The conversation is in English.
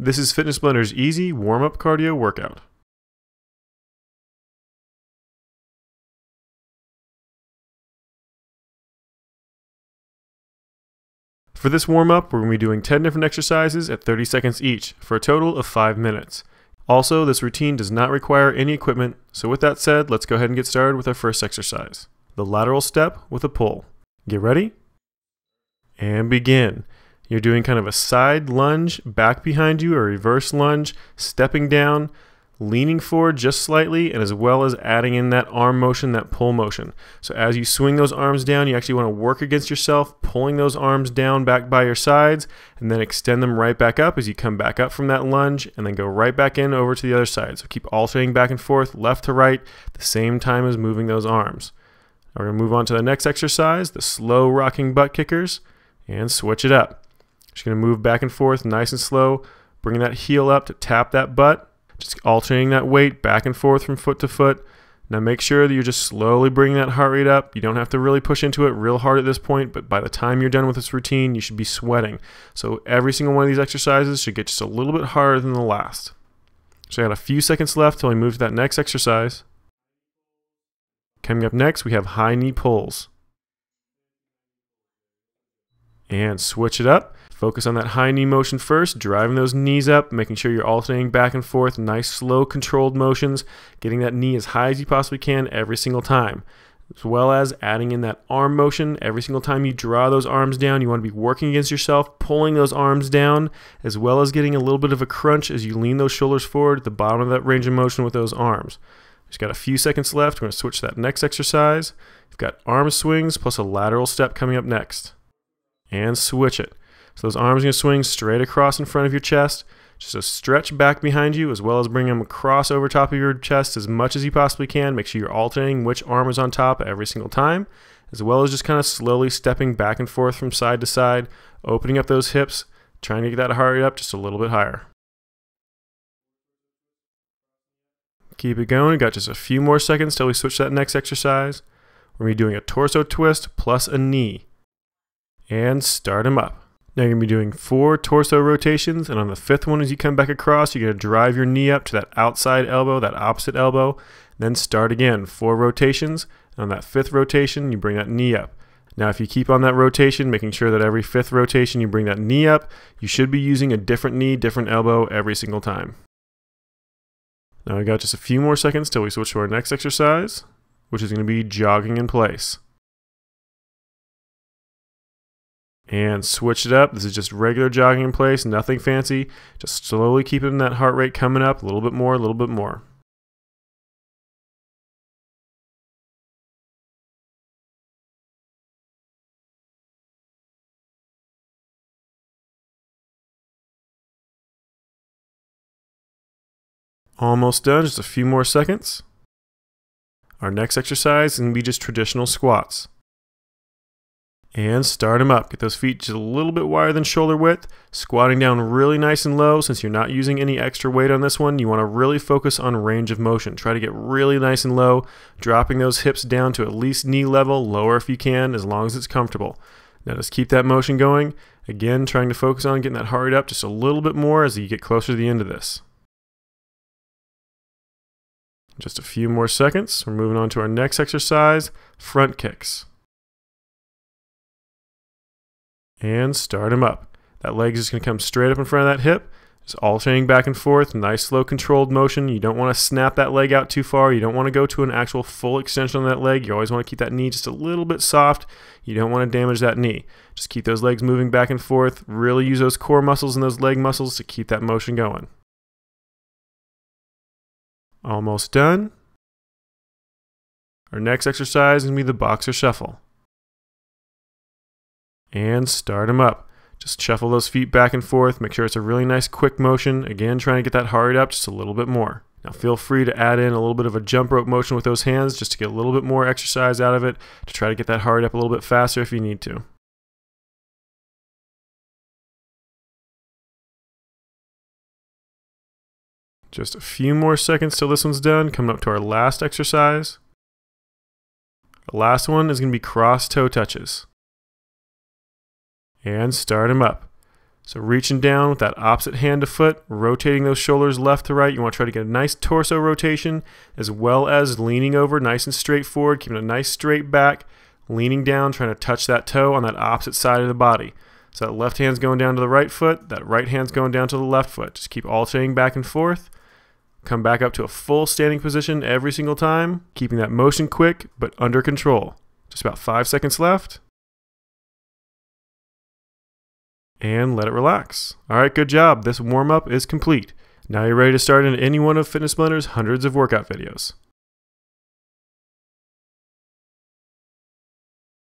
This is Fitness Blender's easy warm-up cardio workout. For this warm-up, we're going to be doing 10 different exercises at 30 seconds each for a total of 5 minutes. Also, this routine does not require any equipment, so with that said, let's go ahead and get started with our first exercise. The lateral step with a pull. Get ready? And begin. You're doing kind of a side lunge back behind you, a reverse lunge, stepping down, leaning forward just slightly, and as well as adding in that arm motion, that pull motion. So as you swing those arms down, you actually want to work against yourself, pulling those arms down back by your sides, and then extend them right back up as you come back up from that lunge, and then go right back in over to the other side. So keep alternating back and forth, left to right, at the same time as moving those arms. Now we're going to move on to the next exercise, the slow rocking butt kickers, and switch it up. Just going to move back and forth nice and slow, bringing that heel up to tap that butt, just alternating that weight back and forth from foot to foot. Now make sure that you're just slowly bringing that heart rate up. You don't have to really push into it real hard at this point, but by the time you're done with this routine, you should be sweating. So every single one of these exercises should get just a little bit harder than the last. So I got a few seconds left till we move to that next exercise. Coming up next, we have high knee pulls. And switch it up. Focus on that high knee motion first, driving those knees up, making sure you're alternating back and forth, nice, slow, controlled motions, getting that knee as high as you possibly can every single time, as well as adding in that arm motion. Every single time you draw those arms down, you want to be working against yourself, pulling those arms down, as well as getting a little bit of a crunch as you lean those shoulders forward at the bottom of that range of motion with those arms. Just got a few seconds left. We're going to switch to that next exercise. We've got arm swings plus a lateral step coming up next. And switch it. So those arms are going to swing straight across in front of your chest. Just a stretch back behind you, as well as bring them across over top of your chest as much as you possibly can. Make sure you're alternating which arm is on top every single time, as well as just kind of slowly stepping back and forth from side to side, opening up those hips, trying to get that heart rate up just a little bit higher. Keep it going. We've got just a few more seconds till we switch to that next exercise. We're going to be doing a torso twist plus a knee. And start them up. Now you're going to be doing 4 torso rotations, and on the 5th one as you come back across, you're going to drive your knee up to that outside elbow, that opposite elbow, then start again, 4 rotations, and on that 5th rotation, you bring that knee up. Now if you keep on that rotation, making sure that every 5th rotation you bring that knee up, you should be using a different knee, different elbow every single time. Now we got just a few more seconds till we switch to our next exercise, which is going to be jogging in place. And switch it up. This is just regular jogging in place, nothing fancy. Just slowly keeping that heart rate coming up a little bit more, a little bit more. Almost done, just a few more seconds. Our next exercise is going to be just traditional squats. And start them up. Get those feet just a little bit wider than shoulder width. Squatting down really nice and low. Since you're not using any extra weight on this one, you want to really focus on range of motion. Try to get really nice and low, dropping those hips down to at least knee level, lower if you can, as long as it's comfortable. Now just keep that motion going. Again, trying to focus on getting that heart rate up just a little bit more as you get closer to the end of this. Just a few more seconds. We're moving on to our next exercise, front kicks. And start them up. That leg is just going to come straight up in front of that hip, just alternating back and forth, nice slow controlled motion. You don't want to snap that leg out too far. You don't want to go to an actual full extension on that leg. You always want to keep that knee just a little bit soft. You don't want to damage that knee. Just keep those legs moving back and forth. Really use those core muscles and those leg muscles to keep that motion going. Almost done. Our next exercise is going to be the boxer shuffle. And start them up. Just shuffle those feet back and forth. Make sure it's a really nice quick motion. Again, trying to get that heart rate up just a little bit more. Now feel free to add in a little bit of a jump rope motion with those hands just to get a little bit more exercise out of it, to try to get that heart rate up a little bit faster if you need to. Just a few more seconds till this one's done. Coming up to our last exercise. The last one is going to be cross toe touches. And start them up. So reaching down with that opposite hand to foot, rotating those shoulders left to right. You want to try to get a nice torso rotation as well as leaning over nice and straight forward, keeping a nice straight back, leaning down, trying to touch that toe on that opposite side of the body. So that left hand's going down to the right foot, that right hand's going down to the left foot. Just keep alternating back and forth. Come back up to a full standing position every single time, keeping that motion quick but under control. Just about 5 seconds left. And let it relax. Alright, good job. This warm-up is complete. Now you're ready to start in any one of Fitness Blender's hundreds of workout videos.